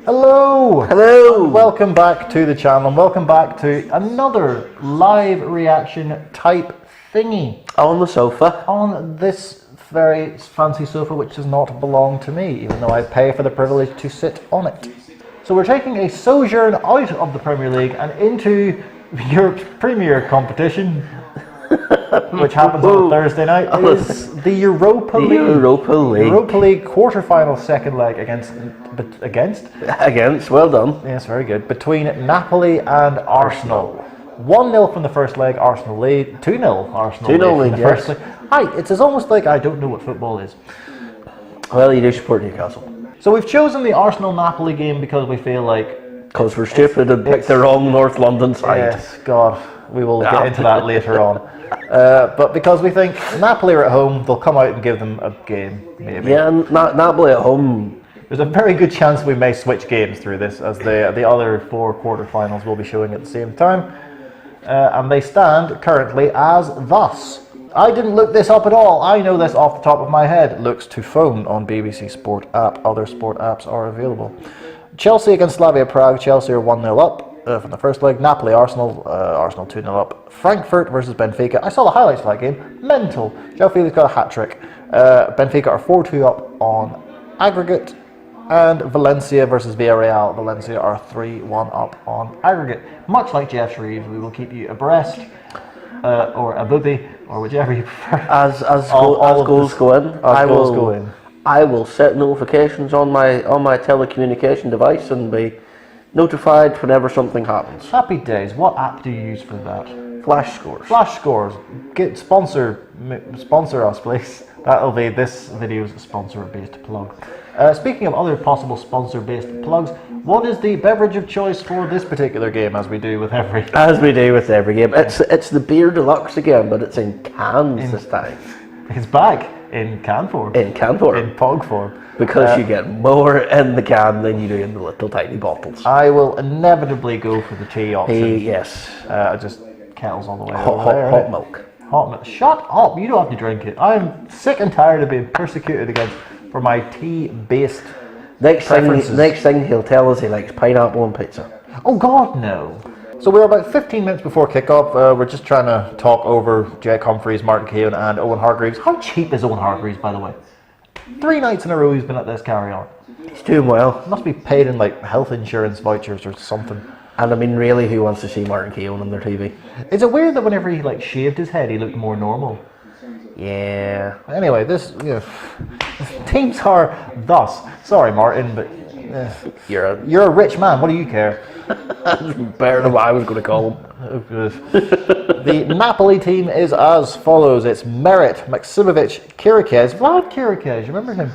Hello! Hello! Welcome back to the channel and welcome back to another live reaction type thingy. On the sofa. On this very fancy sofa which does not belong to me, even though I pay for the privilege to sit on it. So we're taking a sojourn out of the Premier League and into Europe's premier competition, which happens on a Thursday night, is the Europa League. Europa League quarter-final second leg against, well done. yes, very good, between Napoli and Arsenal. 1-0 from the first leg, Arsenal lead. 2-0 Arsenal 2-0 lead from the first leg. Hi, it's almost like I don't know what football is. Well, you do support Newcastle. So we've chosen the Arsenal-Napoli game because we feel like... Because we're stupid and picked the wrong North London side. Yes, God, we will get into that later on. But because we think Napoli are at home, they'll come out and give them a game, maybe. Yeah, Napoli at home. There's a very good chance we may switch games through this, as the other 4 quarterfinals will be showing at the same time. And they stand currently as thus. I didn't look this up at all. I know this off the top of my head. Looks to phone on BBC Sport app. Other sport apps are available. Chelsea against Slavia Prague. Chelsea are 1-0 up from the first leg. Napoli, Arsenal. Arsenal 2-0 up. Frankfurt versus Benfica. I saw the highlights of that game. Mental. João Felix got a hat-trick. Benfica are 4-2 up on aggregate. And Valencia versus Villarreal. Valencia are 3-1 up on aggregate. Much like Jeff Shreves, we will keep you abreast, or a booby, or whichever you prefer. As goals go in, I will set notifications on my telecommunication device and be notified whenever something happens. Happy days. What app do you use for that? Flash Scores. Flash Scores. Sponsor us, please. That'll be this video's sponsor-based plug. Speaking of other possible sponsor-based plugs, what is the beverage of choice for this particular game, as we do with every game? It's the beer deluxe again, but it's in cans this time. It's back in can form. In can form. In pog form. Because you get more in the can than you do in the little tiny bottles. I will inevitably go for the tea option. Yes. Just kettles all the way hot milk. Hot milk. Shut up! You don't have to drink it. I'm sick and tired of being persecuted against for my tea-based preferences. Next thing he'll tell us he likes pineapple on pizza. Oh God, no. So we're about 15 minutes before kickoff. We're just trying to talk over Jake Humphries, Martin Keown and Owen Hargreaves. How cheap is Owen Hargreaves, by the way? 3 nights in a row he's been at this carry-on. He's doing well. He must be paid in like health insurance vouchers or something. And I mean, really, who wants to see Martin Keown on their TV? Is it weird that whenever he like shaved his head, he looked more normal? Yeah. Anyway, teams are thus. Sorry, Martin, but you're a rich man. What do you care? Better than what I was going to call him. Oh, good. The Napoli team is as follows. It's Merit, Maksimovic, Kirikez, Vlad Kirikez. You remember him?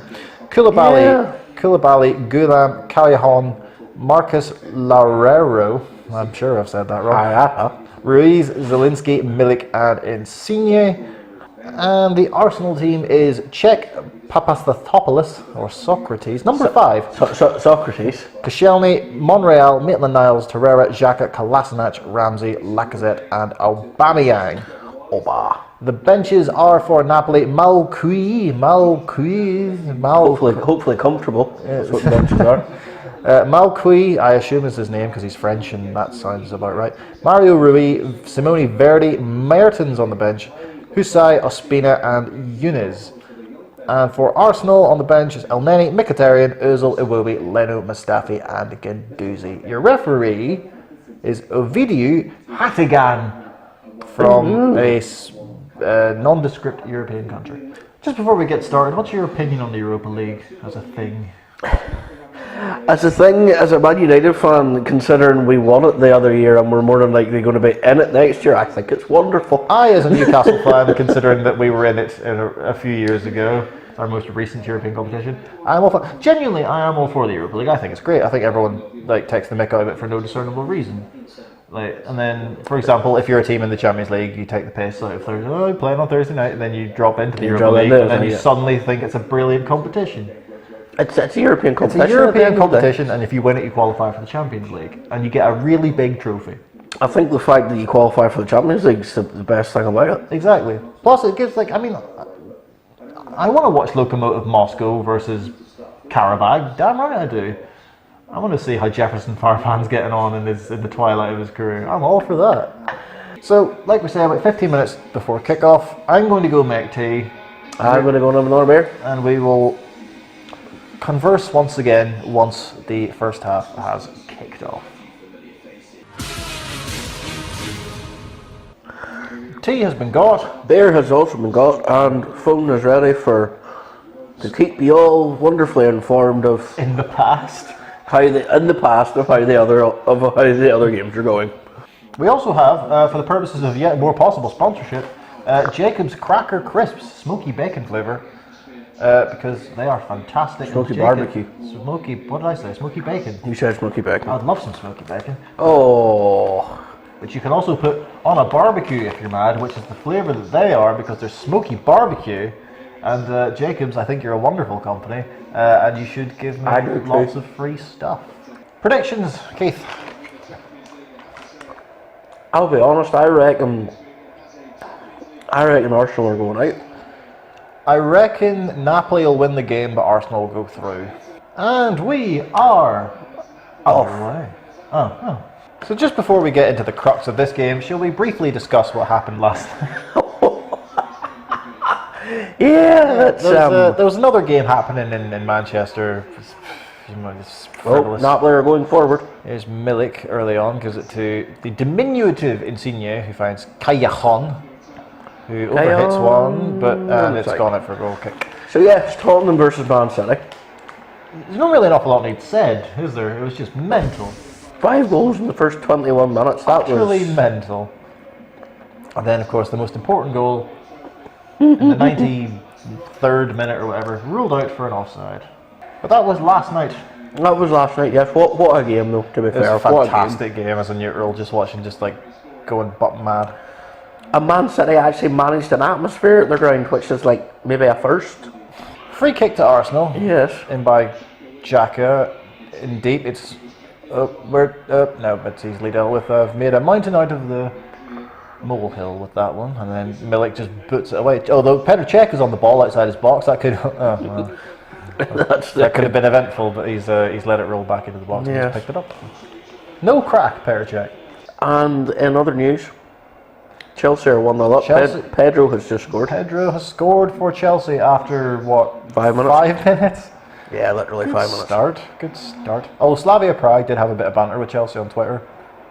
Koulibaly, Gulam, Callejon, Marcus Loureiro. I'm sure I've said that wrong. Ruiz, Zielinski, Milik, and Insigne. And the Arsenal team is Czech Papastathopoulos, or Socrates, number 5. Socrates. Koscielny, Monreal, Maitland-Niles, Torreira, Xhaka, Kolasinac, Ramsey, Lacazette, and Aubameyang. The benches are for Napoli, Malqui. Hopefully comfortable. That's what the benches are. Malqui, I assume is his name because he's French and that sounds about right. Mario Rui, Simone Verdi, Mertens on the bench, Husai, Ospina and Yunus. And for Arsenal on the bench is Elneny, Mkhitaryan, Ozil, Iwobi, Leno, Mustafi and Guendouzi. Your referee is Ovidiu Hatigan from a nondescript European country. Just before we get started, what's your opinion on the Europa League as a thing? As a thing, as a Man United fan, considering we won it the other year and we're more than likely going to be in it next year, I think it's wonderful. I, as a Newcastle fan, considering that we were in it a few years ago, our most recent European competition, I'm all for, genuinely, I am all for the Europa League. I think it's great. I think everyone takes the mick out of it for no discernible reason. And then, for example, if you're a team in the Champions League, you take the piss out of Thursday, oh, playing on Thursday night, and then you drop into the Europa League, and then you suddenly think it's a brilliant competition. It's a European competition. It's a European competition, and if you win it, you qualify for the Champions League, and you get a really big trophy. I think the fact that you qualify for the Champions League is the best thing about it. Exactly. Plus, it gives, I mean, I want to watch Lokomotiv Moscow versus Karabakh. Damn right I do. I want to see how Jefferson Farfan's getting on in the twilight of his career. I'm all for that. So, like we said, about 15 minutes before kickoff, I'm going to go make tea. I'm going to go and have another beer. And we will converse once again once the first half has kicked off. Tea has been got. Beer has also been got, and phone is ready to keep you all wonderfully informed of In the past. how the other games are going. We also have, for the purposes of yet more possible sponsorship, Jacob's Cracker Crisps, smoky bacon flavour, because they are fantastic. Smoky barbecue. What did I say? Smoky bacon. You said smoky bacon. I'd love some smoky bacon. Oh. Which you can also put on a barbecue if you're mad, which is the flavour that they are, because they're smoky barbecue. And Jacobs, I think you're a wonderful company, and you should give me lots of free stuff. Predictions, Keith? I'll be honest, I reckon Arsenal are going out. I reckon Napoli will win the game, but Arsenal will go through. And we are off. Oh. So just before we get into the crux of this game, shall we briefly discuss what happened last night? There was another game happening in Manchester. Napoli are going forward. There's Milik early on, gives it to the diminutive Insigne, who finds Callahan, who overhits one, but it's gone out for a goal kick. So yeah, it's Tottenham versus Man City. There's not really an awful lot needs said, is there? It was just mental. 5 goals in the first 21 minutes. That was mental. And then, of course, the most important goal in the 93rd minute or whatever, ruled out for an offside. But that was last night. That was last night, yes. What a game, though, to be fair. It was a fantastic game as a neutral, just watching, going butt mad. And Man City actually managed an atmosphere at their ground, which is like maybe a first. Free kick to Arsenal. Yes. In by Xhaka. In deep, it's no, it's easily dealt with. I've made a mountain out of the molehill with that one, and then Milik just boots it away. Although Petr Cech is on the ball outside his box, that could that could have been eventful, but he's let it roll back into the box and just picked it up. No crack, Petr Cech. And in other news, Chelsea are 1-0 up. Pedro has just scored. Pedro has scored for Chelsea after what? 5 minutes. 5 minutes. Yeah, literally 5 minutes. Good start. Oh, Slavia Prague did have a bit of banter with Chelsea on Twitter,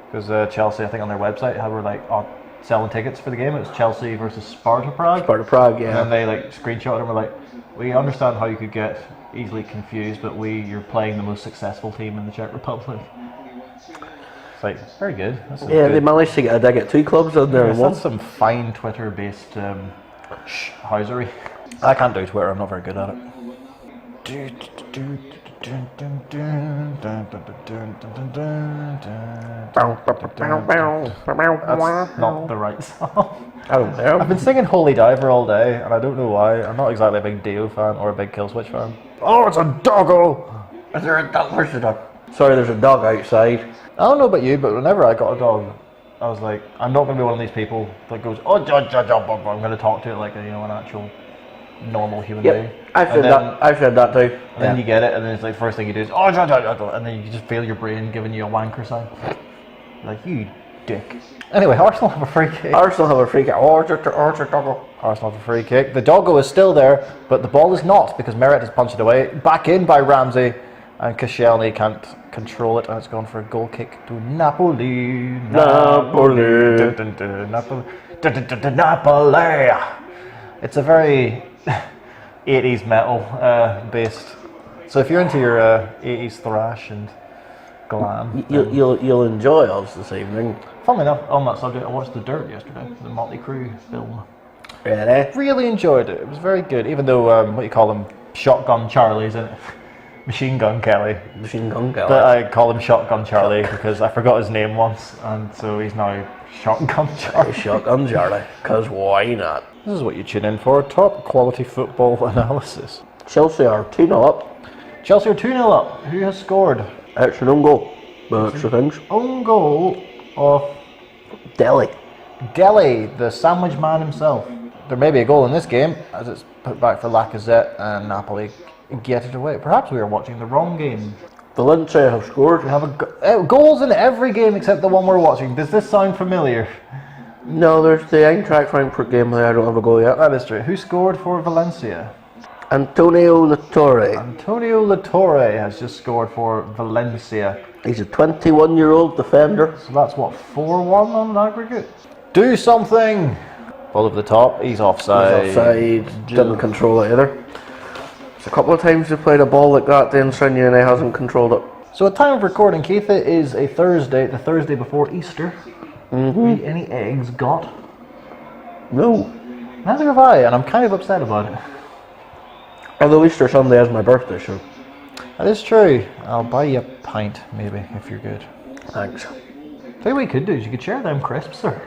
because Chelsea, I think on their website, were like selling tickets for the game. It was Chelsea versus Sparta Prague. Sparta Prague, yeah. And then they screenshotted and were like, we understand how you could get easily confused, but you're playing the most successful team in the Czech Republic. It's like, very good. They managed to get a dig at 2 clubs in there. That's some fine Twitter-based housery. I can't do Twitter. I'm not very good at it. That's not the right song. I don't know. I've been singing Holy Diver all day, and I don't know why. I'm not exactly a big Dio fan or a big Killswitch fan. Oh, it's a doggo! Is there a dog? Where's the dog? Sorry, there's a dog outside. I don't know about you, but whenever I got a dog, I was like, I'm not going to be one of these people that goes, I'm going to talk to it like an actual normal human being. I've said that too. And then you get it, and then it's like first thing you do is and then you just feel your brain giving you a wanker sign. Like, you dick. Anyway, Arsenal have a free kick. Arsenal have a free kick. Arsenal have a free kick. The doggo is still there, but the ball is not, because Meret has punched it away. Back in by Ramsey, and Koscielny can't control it, and it's gone for a goal kick to Napoli. Napoli. It's a very 80s metal based. So if you're into your 80s thrash and glam, you'll enjoy us this evening. Funnily enough, on that subject, I watched The Dirt yesterday, the Motley Crue film. Really enjoyed it. It was very good, even though what you call him, Shotgun Charlie's in it. Machine Gun Kelly. But I call him Shotgun Charlie because I forgot his name once, and so he's now Shotgun Charlie. Shotgun Charlie, because why not? This is what you tune in for, top quality football analysis. Chelsea are 2-0 up. Chelsea are 2-0 up. Who has scored? It's an own goal. Extra things. Own goal of Dele, the sandwich man himself. There may be a goal in this game, as it's put back for Lacazette, and Napoli get it away. Perhaps we are watching the wrong game. Valencia have scored. We have goals in every game except the one we're watching. Does this sound familiar? No, there's the Eintracht Frankfurt game there. I don't have a goal yet. That is true. Who scored for Valencia? Antonio Latorre. Antonio Latorre has just scored for Valencia. He's a 21-year-old defender. So that's what, 4-1 on aggregate? Do something! Ball over the top. He's offside. He's offside. Didn't control it either. There's a couple of times they played a ball like that to Insigne and he hasn't controlled it. So at time of recording, Keith, it is a Thursday, the Thursday before Easter. Any eggs got? No. Neither have I, and I'm kind of upset about it. Although Easter Sunday is my birthday, so. That is true. I'll buy you a pint, maybe, if you're good. Thanks. Tell you what you could do is you could share them crisps, sir.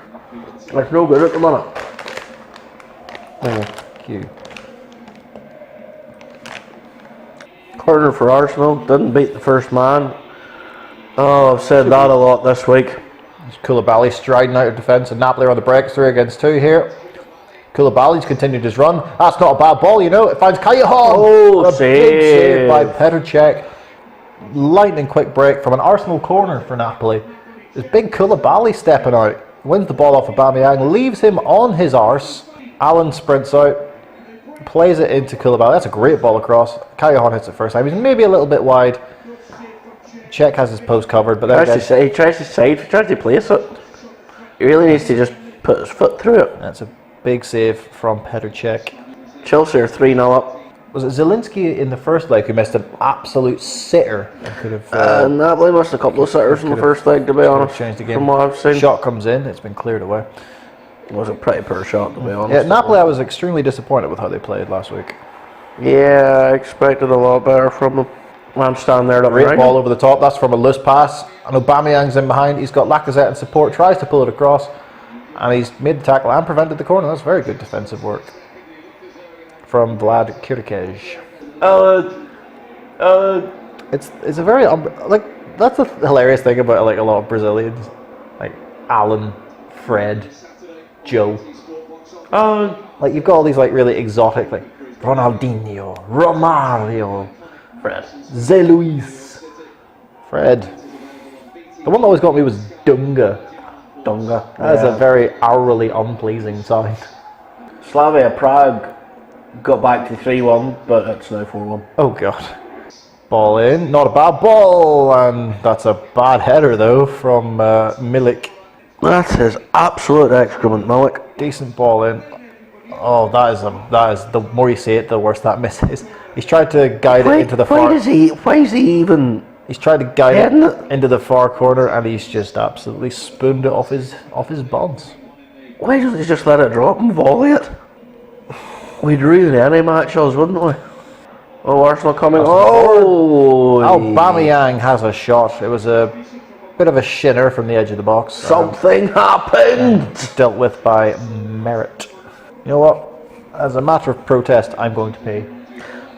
It's no good at the minute. Thank you. Corner for Arsenal. Didn't beat the first man. Oh, I've said that a lot this week. Koulibaly striding out of defence, and Napoli are on the break, 3 against 2 here. Koulibaly's continued his run. That's not a bad ball, you know. It finds Callejon. Oh, a big save by Petr Cech. Lightning quick break from an Arsenal corner for Napoli. There's big Koulibaly stepping out. Wins the ball off of Aubameyang, leaves him on his arse. Allen sprints out, plays it into Koulibaly. That's a great ball across. Callejon hits it first time. He's maybe a little bit wide. Cech has his post covered, but then he tries to place it. He really needs to just put his foot through it. That's a big save from Petr Cech. Chelsea are 3-0 up. Was it Zielinski in the first leg who missed an absolute sitter? Could have. Napoli missed a couple of sitters in the first leg, to be honest. Changed the game. From what I've seen. Shot comes in. It's been cleared away. It was a pretty poor shot, to be honest. Yeah, Napoli. I was extremely disappointed with how they played last week. Yeah, I expected a lot better from them. Man stand there. Great ball over the top. That's from a loose pass. And Aubameyang's in behind. He's got Lacazette in support. Tries to pull it across. And he's made the tackle and prevented the corner. That's very good defensive work from Vlad Kirkej. It's a very that's a hilarious thing about like a lot of Brazilians, like Alan, Fred, Joe. Like you've got all these like really exotic like Ronaldinho, Romario, Fred, Zé Luis, Fred. The one that always got me was Dunga. That's a very hourly unpleasing sound. Slavia Prague got back to 3-1, but it's now 4-1. Oh god. Ball in, not a bad ball, and that's a bad header though from Milik. That's his absolute excrement, Milik. Decent ball in. Oh, that is the more you see it, the worse that miss is. He's tried to guide it into the far. Why is he even? He's tried to guide it into the far corner, and he's just absolutely spooned it off his buns. Why doesn't he just let it drop and volley it? We'd ruin any matches, wouldn't we? Oh, Arsenal coming. Oh, Aubameyang has a shot. It was a bit of a shinner from the edge of the box. Something happened. Dealt with by Merritt. You know what? As a matter of protest, I'm going to pay.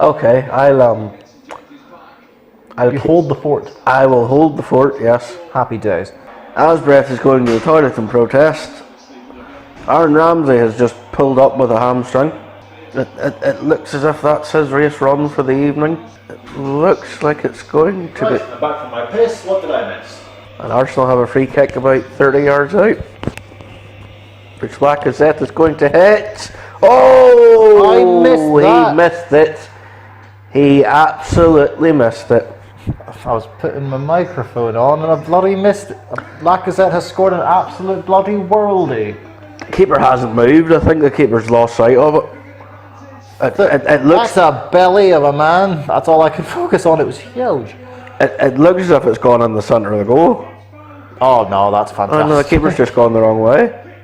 Okay, I'll hold the fort. I will hold the fort. Yes. Happy days. Asbreth is going to the toilet in protest. Aaron Ramsey has just pulled up with a hamstring. It looks as if that's his race run for the evening. It looks like it's going to be. I'm back from my piss. What did I miss? And Arsenal have a free kick about 30 yards out, which Lacazette is going to hit. Oh! I missed that. He missed it. He absolutely missed it. I was putting my microphone on and I bloody missed it. Lacazette has scored an absolute bloody worldie. Keeper hasn't moved. I think the keeper's lost sight of it. It looks. That's a belly of a man. That's all I could focus on. It was huge. It looks as if it's gone in the centre of the goal. Oh no, that's fantastic. Oh no, the keeper's just gone the wrong way.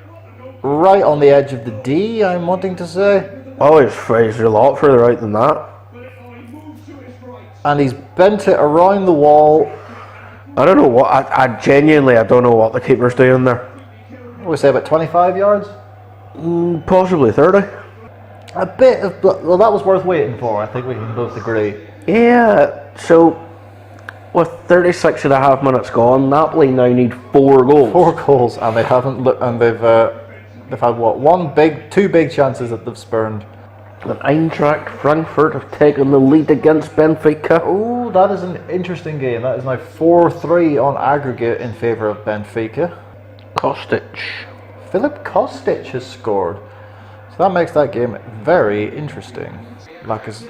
Right on the edge of the D, I'm wanting to say. Oh, he's a lot further out than that. And he's bent it around the wall. I don't know what. I genuinely don't know what the keeper's doing there. What do we say, about 25 yards? Possibly 30. A bit of. Well, that was worth waiting for. I think we can both agree. Yeah. So, with 36 and a half minutes gone, Napoli now need 4 goals. 4 goals, and they haven't looked. And they've had what? Two big chances that they've spurned. And Eintracht Frankfurt have taken the lead against Benfica. Oh, that is an interesting game. That is now 4-3 on aggregate in favour of Benfica. Kostic. Filip Kostic has scored. So that makes that game very interesting. Lacazette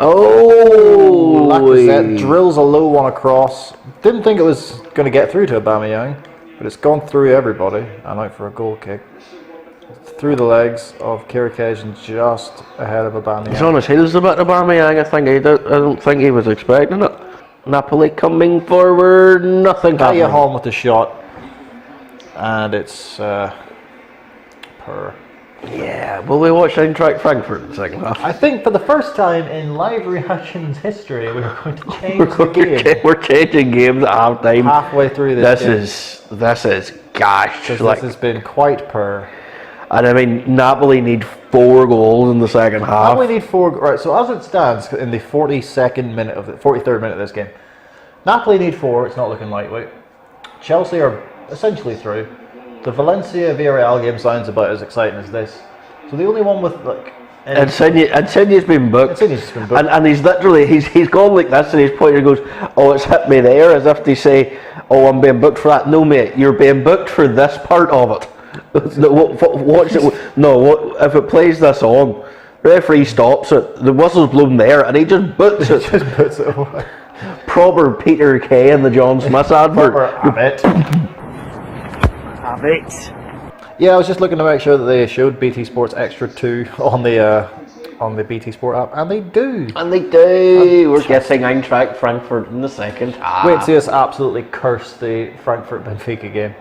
drills a low one across. Didn't think it was going to get through to Aubameyang, but it's gone through everybody and out for a goal kick. Through the legs of Kirikesh and just ahead of Aubameyang. He's on his heels a bit, Aubameyang. I don't think he was expecting it. Napoli coming forward, nothing happening. Home with the shot, and it's per. Yeah, will we watch Eintracht Frankfurt in the second half? I think for the first time in live reactions history, we're going to change the game. We're changing games at half time. Halfway through this game. This is gosh. This has been quite per. And I mean, Napoli need 4 goals in the second half. Napoli need 4. Right. So as it stands in the 43rd minute of this game, Napoli need 4. It's not looking lightweight. Chelsea are essentially through. The Valencia-Villarreal game sounds about as exciting as this. So the only one with like... Insignia's been booked. Insignia's been booked. And he's literally, he's gone like this and he's pointing and goes, oh, it's hit me there, as if to say, oh, I'm being booked for that. No, mate, you're being booked for this part of it. Watch it. No, if it plays this on, referee stops it, the whistle's blown there, and he just boots it. Just puts it away. Proper Peter Kay in the John Smith advert. Have it. Yeah, I was just looking to make sure that they showed BT Sports Extra 2 on the BT Sport app, and they do. We're getting Eintracht Frankfurt in the second half. Wait to see us absolutely curse the Frankfurt Benfica game.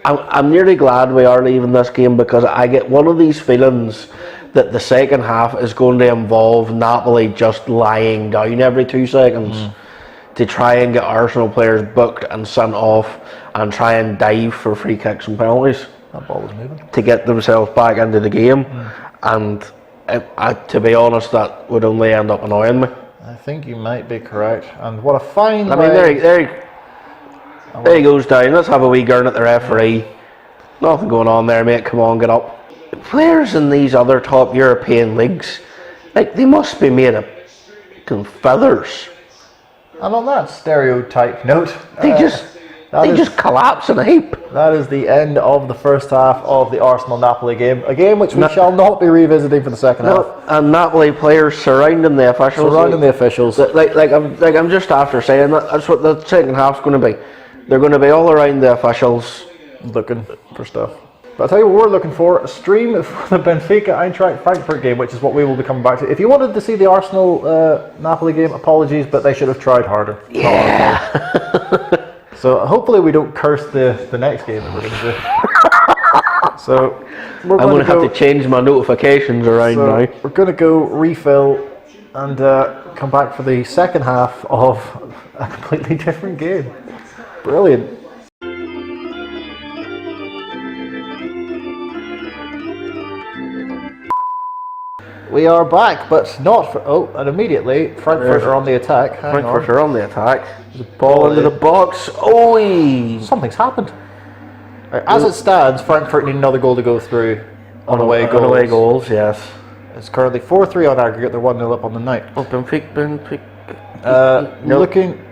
I'm nearly glad we are leaving this game, because I get one of these feelings that the second half is going to involve Napoli just lying down every 2 seconds to try and get Arsenal players booked and sent off and try and dive for free kicks and penalties. That ball was moving. To get themselves back into the game. And to be honest, that would only end up annoying me. I think you might be correct. And what a fine I mean, there he goes down. Let's have a wee gurn at the referee. Nothing going on there, mate. Come on, get up. Players in these other top European leagues, like, they must be made of feathers. And on that stereotype note, they just collapse in a heap. That is the end of the first half of the Arsenal-Napoli game. A game which we shall not be revisiting for the second half. And Napoli players surrounding the officials. I'm just after saying that's what the second half's going to be. They're going to be all around the officials, looking for stuff. But I'll tell you what we're looking for, a stream for the Benfica Eintracht Frankfurt game, which is what we will be coming back to. If you wanted to see the Arsenal Napoli game, apologies, but they should have tried harder. Yeah. So hopefully we don't curse the next game that we're going to do. So I'm going to have to change my notifications around now. We're going to go refill and come back for the second half of a completely different game. Brilliant. We are back, but not for... Oh, and immediately, Frankfurt are on the attack. Frankfurt are on the attack. The ball into the box. Oh, something's happened. Right, as it stands, Frankfurt need another goal to go through on away goals. On away goals, yes. It's currently 4-3 on aggregate. They're 1-0 up on the night. Oh, Benfica. Looking...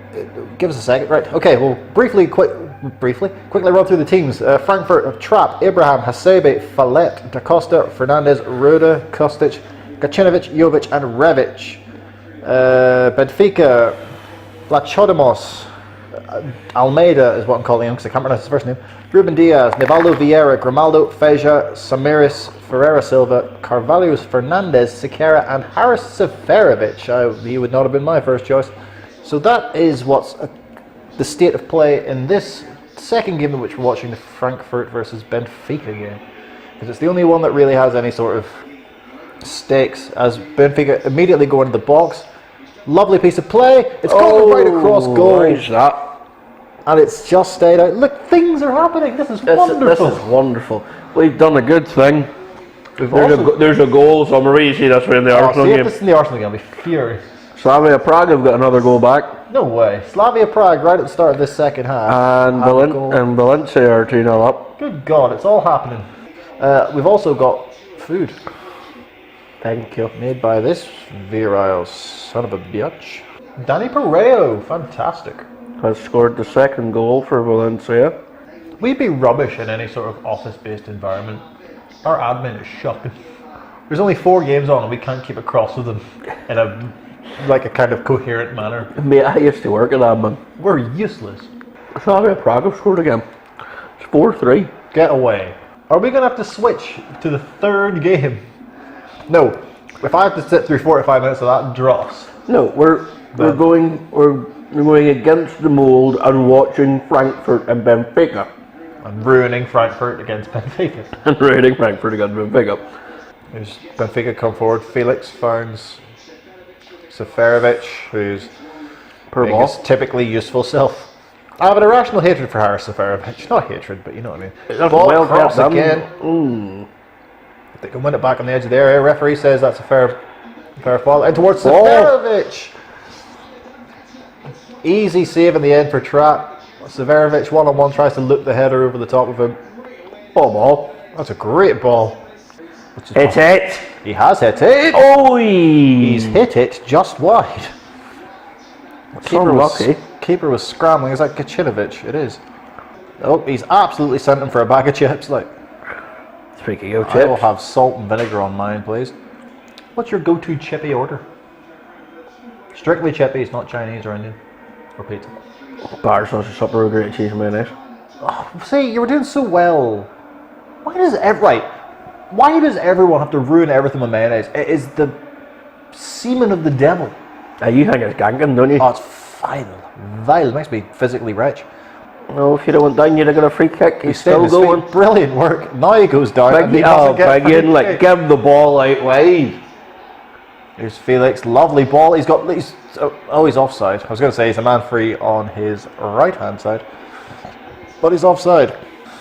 Give us a second. Right, okay, we'll quickly run through the teams. Frankfurt have Trapp, Abraham, Hasebe, Fallet, Da Costa, Fernandez, Rode, Kostic, Gacinovic, Jovic and Revic. Benfica, Vlachodimos, Almeida is what I'm calling him because I can't pronounce his first name. Ruben Diaz, Nivaldo Vieira, Grimaldo, Feja, Samiris, Ferreira Silva, Carvalhos, Fernandez, Siqueira and Haris Seferovic. He would not have been my first choice. So that is what's the state of play in this second game in which we're watching, the Frankfurt versus Benfica game. Because it's the only one that really has any sort of stakes, as Benfica immediately go into the box. Lovely piece of play. It's going right across goal. Nice that. And it's just stayed out. Look, things are happening. This is wonderful. This is wonderful. We've done a good thing. There's a goal summary. You see, that's in the Arsenal game. If this is in the Arsenal game, I'll be furious. Slavia Prague have got another goal back. No way. Slavia Prague right at the start of this second half. And Valencia are 2-0 up. Good God, it's all happening. We've also got food. Thank you. Made by this virile son of a bitch. Danny Pereiro, fantastic. Has scored the second goal for Valencia. We'd be rubbish in any sort of office-based environment. Our admin is shocking. There's only 4 games on and we can't keep across with them in a kind of coherent manner. Mate, I used to work at admin. We're useless. Slavia Prague have scored again. It's 4-3. Get away. Are we going to have to switch to the 3rd game? No. If I have to sit through 45 minutes of that dross. No, we're going against the mould and watching Frankfurt and Benfica. And ruining Frankfurt against Benfica. And ruining Frankfurt against Benfica. There's Benfica come forward. Felix finds Seferovic, who's being his typically useful self. I have an irrational hatred for Harris Seferovic. Not hatred, but you know what I mean. That's Ball well cross done. again. If they can win it back on the edge of the area, referee says that's a fair ball. And towards Seferovic. Easy save in the end for Trapp. Seferovic one-on-one tries to loop the header over the top of him. Ball. That's a great ball. Hit it. He has hit it. Oh, He's hit it just wide. Keeper was scrambling. Is that Kacinovic? It is. Oh, he's absolutely sent him for a bag of chips. Speaking of chips, I will have salt and vinegar on mine, please. What's your go-to chippy order? Strictly chippies, not Chinese or Indian or pizza. Bar sausage supper with grated cheese and mayonnaise. Oh, see, you were doing so well. Why does everyone have to ruin everything with mayonnaise? It is the semen of the devil. You think it's ganking, don't you? Oh, it's vile. It makes me physically rich. No, if you'd have went down, you'd have got a free kick. He's still going. Brilliant work. Now he goes down. Give the ball out wide. Here's Felix. Lovely ball. He's offside. I was going to say he's a man free on his right hand side, but he's offside.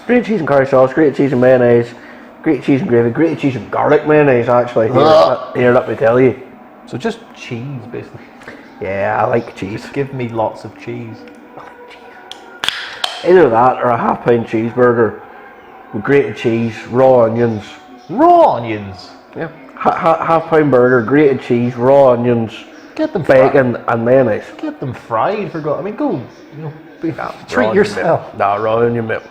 Grated cheese and curry sauce, grated cheese and mayonnaise, grated cheese and gravy, grated cheese and garlic mayonnaise. Actually, here, let me tell you. So just cheese, basically. Yeah, I like cheese. Just give me lots of cheese. Either that or a half-pound cheeseburger with grated cheese, raw onions. Raw onions? Yeah. Half-pound burger, grated cheese, raw onions, get them bacon and mayonnaise. Get them fried for God. I mean, go. Treat yourself. No, raw onion, mate.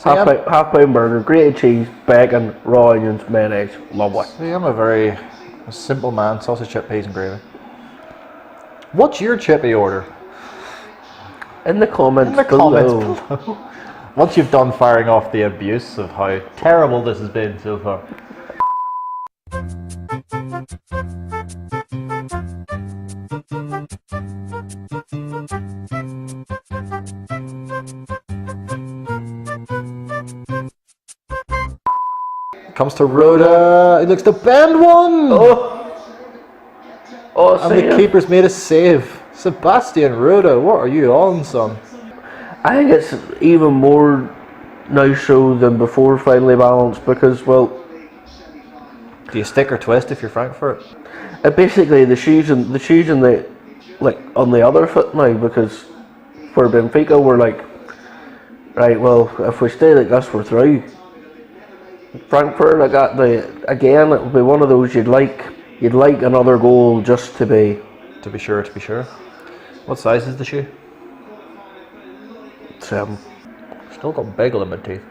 Half-pound burger, grated cheese, bacon, raw onions, mayonnaise. Lovely. See, I'm a very simple man. Sausage, chip, peas and gravy. What's your chippy order? In the comments below. Once you've done firing off the abuse of how terrible this has been so far. Comes to Rhoda. He looks to bend one. And the keeper's made a save. Sebastian Rhoda, what are you on, son? I think it's even more now so than before finally balanced because, well, do you stick or twist if you're Frankfurt? Basically, the shoes and the on the other foot now because for Benfica we're like, right, well, if we stay like this, we're through. Frankfurt, again, it will be one of those you'd like another goal just to be sure. What size is the shoe? 7. Still got bagel in my teeth.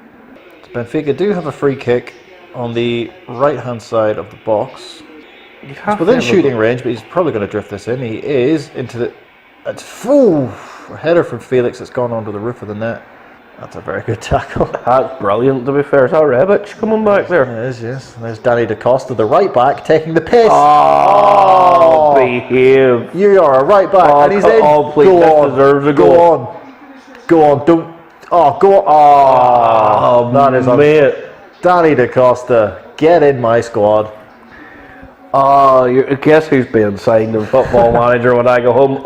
Benfica do have a free kick on the right hand side of the box. It's within shooting range, but he's probably going to drift this in. He is into the. A header from Felix that's gone onto the roof of the net. That's a very good tackle. That's brilliant, to be fair. Is that Rebic coming back there? It is, yes. And there's Danny Da Costa, the right back, taking the piss. Oh, behave. You are a right back, and he's in. Please, deserves a goal. Go on, don't. Oh, go on. Oh, that is mate. Danny Da Costa, get in my squad. Oh, guess who's being signed in Football Manager when I go home?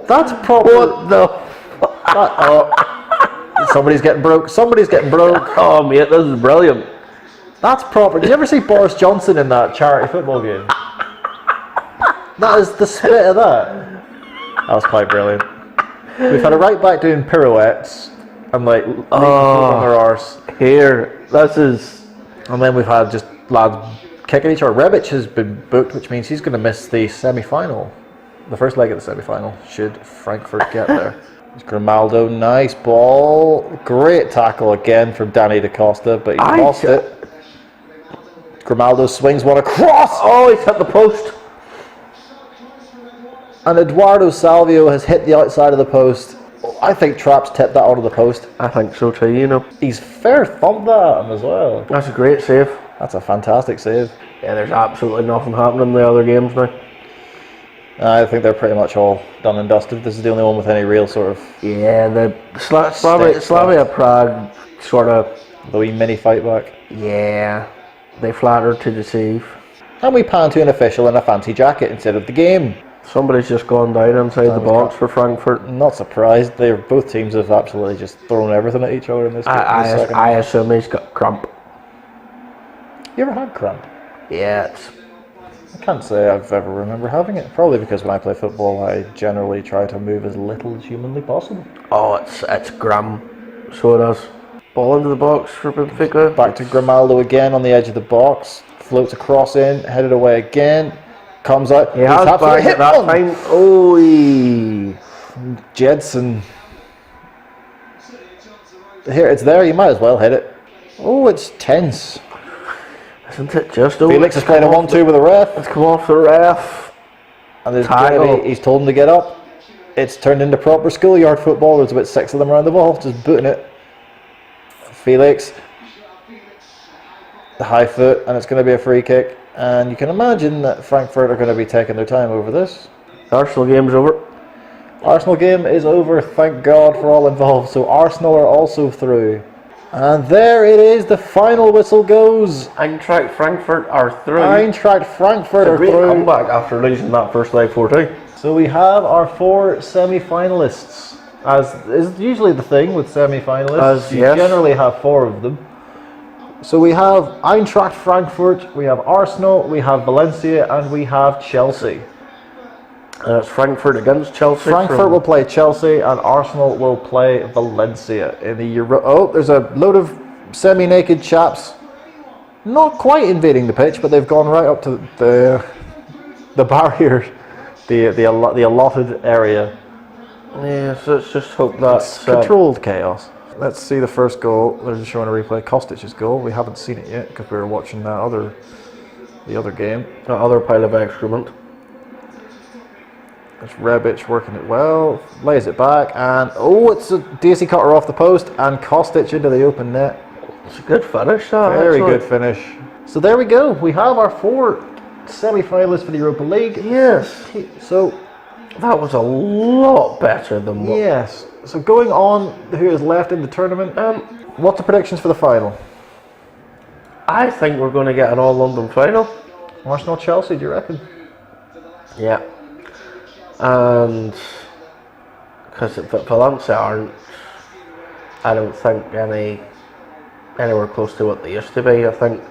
That's proper. What the? Somebody's getting broke. Oh, mate, this is brilliant. That's proper. Did you ever see Boris Johnson in that charity football game? That is the spit of that. That was quite brilliant. We've had a right back doing pirouettes and on their arse. Here, this is And then we've had just lads kicking each other. Rebic has been booked, which means he's going to miss the semi-final. The first leg of the semi-final, should Frankfurt get there. It's Grimaldo, nice ball. Great tackle again from Danny Da Costa, but he lost it. Grimaldo swings one across. Oh, he's hit the post. And Eduardo Salvio has hit the outside of the post. I think Trapp's tipped that out of the post. I think so too, you know. He's fair thumped that at him as well. That's a great save. That's a fantastic save. Yeah, there's absolutely nothing happening in the other games now. I think they're pretty much all done and dusted. This is the only one with any real sort of... Yeah, the Slavia Prague sort of... The wee mini fight back. Yeah, they flattered to deceive. And we pan to an official in a fancy jacket instead of the game. Somebody's just gone down inside the box for Frankfurt. Not surprised. Both teams have absolutely just thrown everything at each other in this. I assume he's got cramp. You ever had cramp? Yeah, I can't say I've ever remember having it. Probably because when I play football, I generally try to move as little as humanly possible. Oh, it's Graham. So it is. Ball into the box for Benfica. Back to Grimaldo again on the edge of the box. Floats across in, headed away again. Comes out. He has bagged it that time. Oh, Jedson. Here, it's there. You might as well hit it. Oh, it's tense. Isn't it just? Felix is playing a 1-2 with the ref. It's come off the ref. And he's told him to get up. It's turned into proper schoolyard football. There's about 6 of them around the ball, just booting it. Felix. The high foot, and it's going to be a free kick. And you can imagine that Frankfurt are going to be taking their time over this. The Arsenal game's over. Arsenal game is over, thank God for all involved. So Arsenal are also through. And there it is, the final whistle goes. Eintracht Frankfurt are through. Eintracht Frankfurt are through. through. Comeback after losing that first leg 4-2. So we have our 4 semi-finalists. As is usually the thing with semi-finalists. You generally have 4 of them. So we have Eintracht Frankfurt, we have Arsenal, we have Valencia, and we have Chelsea. And it's Frankfurt against Chelsea. Frankfurt will play Chelsea, and Arsenal will play Valencia in the Euro. Oh, there's a load of semi-naked chaps, not quite invading the pitch, but they've gone right up to the barrier, the allotted area. Yeah, so let's just hope that's controlled chaos. Let's see the first goal. They're just showing a replay. Kostic's goal. We haven't seen it yet because we were watching the other game. That other pile of excrement. It's Rebic working it well. Lays it back, and it's a daisy cutter off the post, and Kostic into the open net. It's a good finish. Very good finish. So there we go. We have our 4 semi-finalists for the Europa League. Yes. So that was a lot better than what. Yes. So going on, who is left in the tournament? What's the predictions for the final? I think we're going to get an all-London final. Arsenal Chelsea, do you reckon? Yeah. And because Valencia aren't, I don't think anywhere close to what they used to be. I think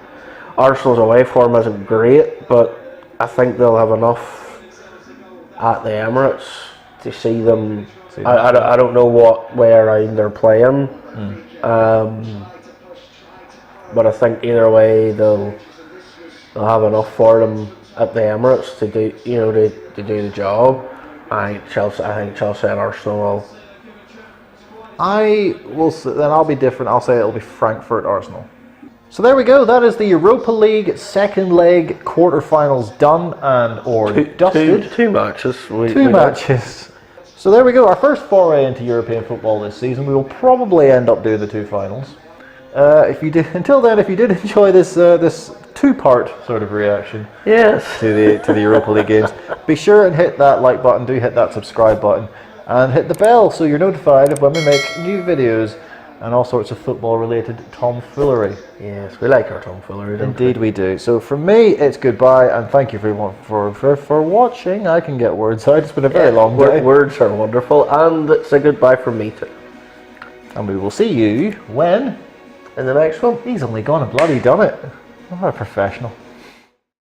Arsenal's away form isn't great, but I think they'll have enough at the Emirates to see them. I don't know what way around they're playing, but I think either way they'll have enough for them at the Emirates to do to do the job. I think Chelsea and Arsenal will. I will say, then I'll be different. I'll say it'll be Frankfurt Arsenal. So there we go. That is the Europa League second leg quarterfinals done and dusted. Two matches. Two matches. So there we go, our first foray into European football this season. We will probably end up doing the 2 finals. Until then, if you did enjoy this 2-part sort of reaction, yes, to the Europa League games, be sure and hit that like button. Do hit that subscribe button, and hit the bell so you're notified of when we make new videos and all sorts of football-related tomfoolery. Yes, we like our tomfoolery. Indeed, we do. So from me, it's goodbye, and thank you for watching. I can get words out. It's been a very long day. Words are wonderful, and it's a goodbye from me too. And we will see you when in the next one. He's only gone and bloody done it. What a professional.